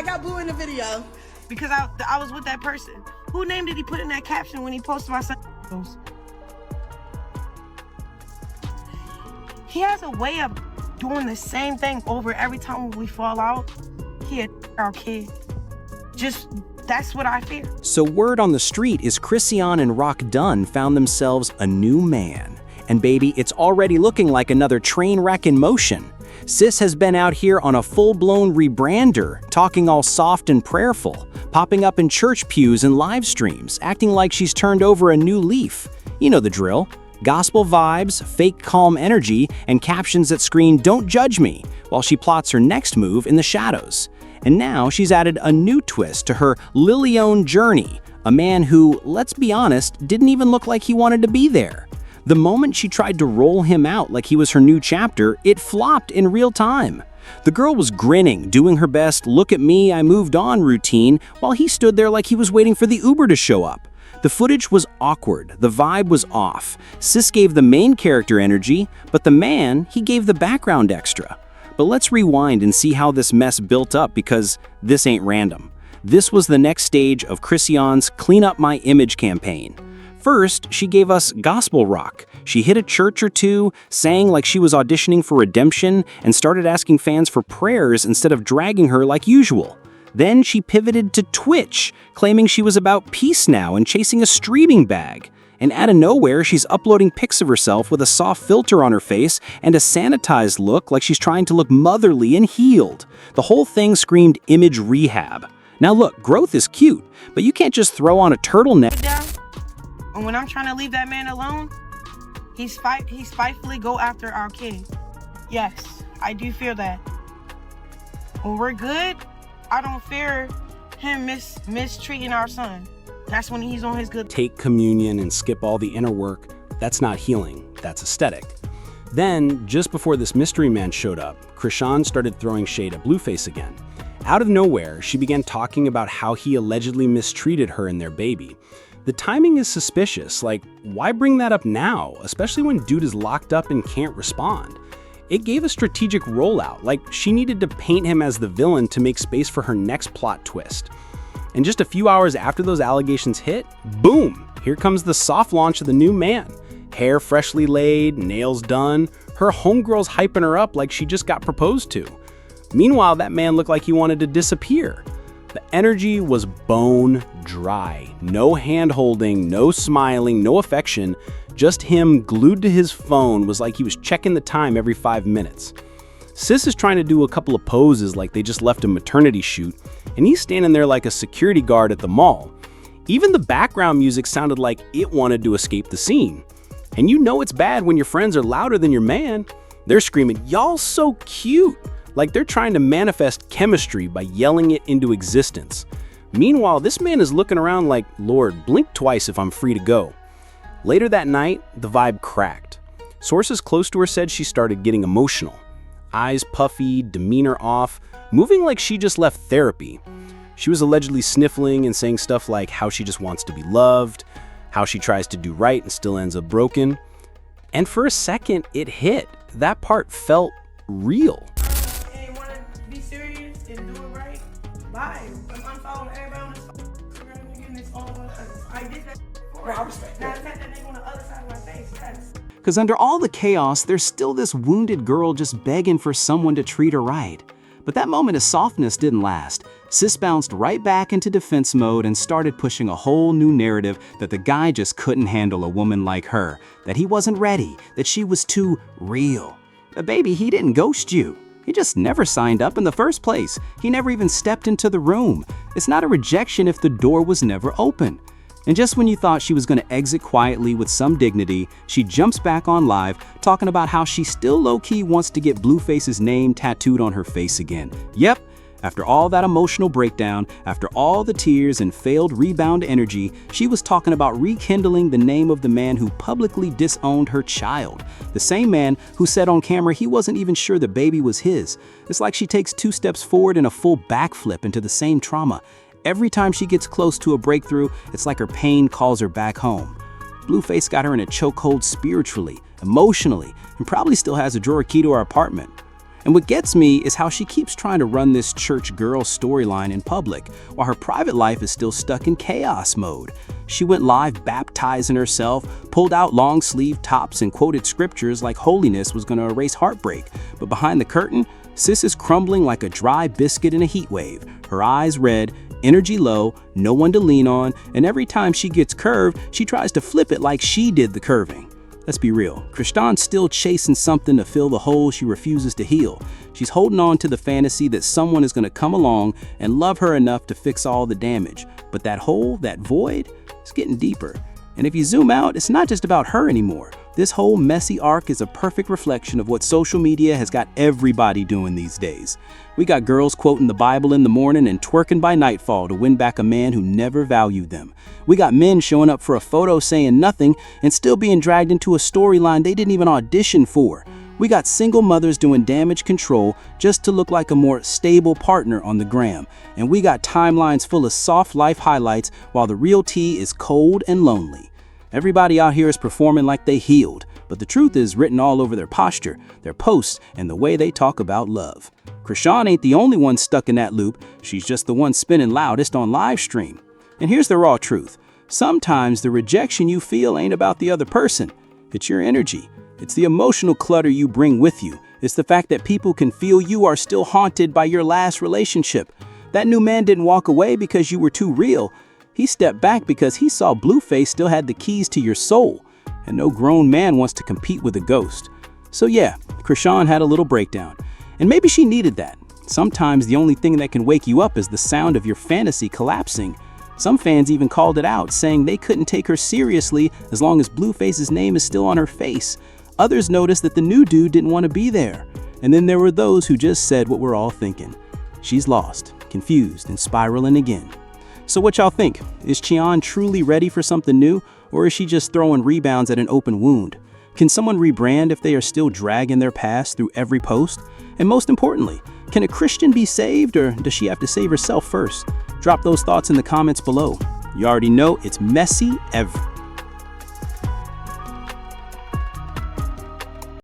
I got blue in the video. Because I was with that person. Who name did he put in that caption when he posted my son? He has a way of doing the same thing over every time we fall out. He had our kid. That's what I fear. So word on the street is Chrisean and Rock Dunn found themselves a new man. And baby, it's already looking like another train wreck in motion. Sis has been out here on a full-blown rebrander, talking all soft and prayerful, popping up in church pews and live streams, acting like she's turned over a new leaf. You know the drill. Gospel vibes, fake calm energy, and captions that scream, "Don't judge me," while she plots her next move in the shadows. And now she's added a new twist to her Lilione journey, a man who, let's be honest, didn't even look like he wanted to be there. The moment she tried to roll him out like he was her new chapter, it flopped in real time. The girl was grinning, doing her best "look at me, I moved on" routine, while he stood there like he was waiting for the Uber to show up. The footage was awkward, the vibe was off. Sis gave the main character energy, but the man, he gave the background extra. But let's rewind and see how this mess built up, because this ain't random. This was the next stage of Chrisean's Clean Up My Image campaign. First, she gave us gospel rock. She hit a church or two, sang like she was auditioning for redemption, and started asking fans for prayers instead of dragging her like usual. Then she pivoted to Twitch, claiming she was about peace now and chasing a streaming bag. And out of nowhere, she's uploading pics of herself with a soft filter on her face and a sanitized look like she's trying to look motherly and healed. The whole thing screamed image rehab. Now look, growth is cute, but you can't just throw on a turtleneck. And when I'm trying to leave that man alone, he spitefully go after our kid. Yes, I do feel that. When we're good, I don't fear him mistreating our son. That's when he's on his good. Take communion and skip all the inner work. That's not healing, that's aesthetic. Then, just before this mystery man showed up, Chrisean started throwing shade at Blueface again. Out of nowhere, she began talking about how he allegedly mistreated her and their baby. The timing is suspicious, like, why bring that up now, especially when dude is locked up and can't respond? It gave a strategic rollout, like she needed to paint him as the villain to make space for her next plot twist. And just a few hours after those allegations hit, boom, here comes the soft launch of the new man. Hair freshly laid, nails done, her homegirl's hyping her up like she just got proposed to. Meanwhile, that man looked like he wanted to disappear. The energy was bone dry. No hand-holding, no smiling, no affection. Just him glued to his phone was like he was checking the time every 5 minutes. Sis is trying to do a couple of poses like they just left a maternity shoot, and he's standing there like a security guard at the mall. Even the background music sounded like it wanted to escape the scene. And you know it's bad when your friends are louder than your man. They're screaming, "Y'all so cute!" Like they're trying to manifest chemistry by yelling it into existence. Meanwhile, this man is looking around like, "Lord, blink twice if I'm free to go." Later that night, the vibe cracked. Sources close to her said she started getting emotional. Eyes puffy, demeanor off, moving like she just left therapy. She was allegedly sniffling and saying stuff like how she just wants to be loved, how she tries to do right and still ends up broken. And for a second, it hit. That part felt real. Hey, you wanna be serious and do it right? Bye. I'm unfollowing everybody on this Instagram and getting this all on us. I did that. Bro, I respect Now that. I that nigga on the other side of my face. Yes. Because under all the chaos, there's still this wounded girl just begging for someone to treat her right. But that moment of softness didn't last. Sis bounced right back into defense mode and started pushing a whole new narrative that the guy just couldn't handle a woman like her, that he wasn't ready, that she was too real. But baby, he didn't ghost you. He just never signed up in the first place. He never even stepped into the room. It's not a rejection if the door was never open. And just when you thought she was going to exit quietly with some dignity, she jumps back on live talking about how she still low-key wants to get Blueface's name tattooed on her face again. Yep, after all that emotional breakdown, after all the tears and failed rebound energy, she was talking about rekindling the name of the man who publicly disowned her child. The same man who said on camera he wasn't even sure the baby was his. It's like she takes 2 steps forward and a full backflip into the same trauma. Every time she gets close to a breakthrough, it's like her pain calls her back home. Blueface got her in a chokehold spiritually, emotionally, and probably still has a drawer key to her apartment. And what gets me is how she keeps trying to run this church girl storyline in public, while her private life is still stuck in chaos mode. She went live baptizing herself, pulled out long-sleeve tops, and quoted scriptures like holiness was going to erase heartbreak. But behind the curtain, sis is crumbling like a dry biscuit in a heat wave, her eyes red, energy low, no one to lean on, and every time she gets curved, she tries to flip it like she did the curving. Let's be real, Chrisean's still chasing something to fill the hole she refuses to heal. She's holding on to the fantasy that someone is going to come along and love her enough to fix all the damage. But that hole, that void, is getting deeper. And if you zoom out, it's not just about her anymore. This whole messy arc is a perfect reflection of what social media has got everybody doing these days. We got girls quoting the Bible in the morning and twerking by nightfall to win back a man who never valued them. We got men showing up for a photo saying nothing and still being dragged into a storyline they didn't even audition for. We got single mothers doing damage control just to look like a more stable partner on the gram. And we got timelines full of soft life highlights while the real tea is cold and lonely. Everybody out here is performing like they healed, but the truth is written all over their posture, their posts, and the way they talk about love. Chrisean ain't the only one stuck in that loop. She's just the one spinning loudest on live stream. And here's the raw truth. Sometimes the rejection you feel ain't about the other person. It's your energy. It's the emotional clutter you bring with you. It's the fact that people can feel you are still haunted by your last relationship. That new man didn't walk away because you were too real. He stepped back because he saw Blueface still had the keys to your soul. And no grown man wants to compete with a ghost. So yeah, Chrisean had a little breakdown. And maybe she needed that. Sometimes the only thing that can wake you up is the sound of your fantasy collapsing. Some fans even called it out, saying they couldn't take her seriously as long as Blueface's name is still on her face. Others noticed that the new dude didn't want to be there. And then there were those who just said what we're all thinking. She's lost, confused, and spiraling again. So what y'all think? Is Chrisean truly ready for something new, or is she just throwing rebounds at an open wound? Can someone rebrand if they are still dragging their past through every post? And most importantly, can a Christian be saved, or does she have to save herself first? Drop those thoughts in the comments below. You already know it's messy ever.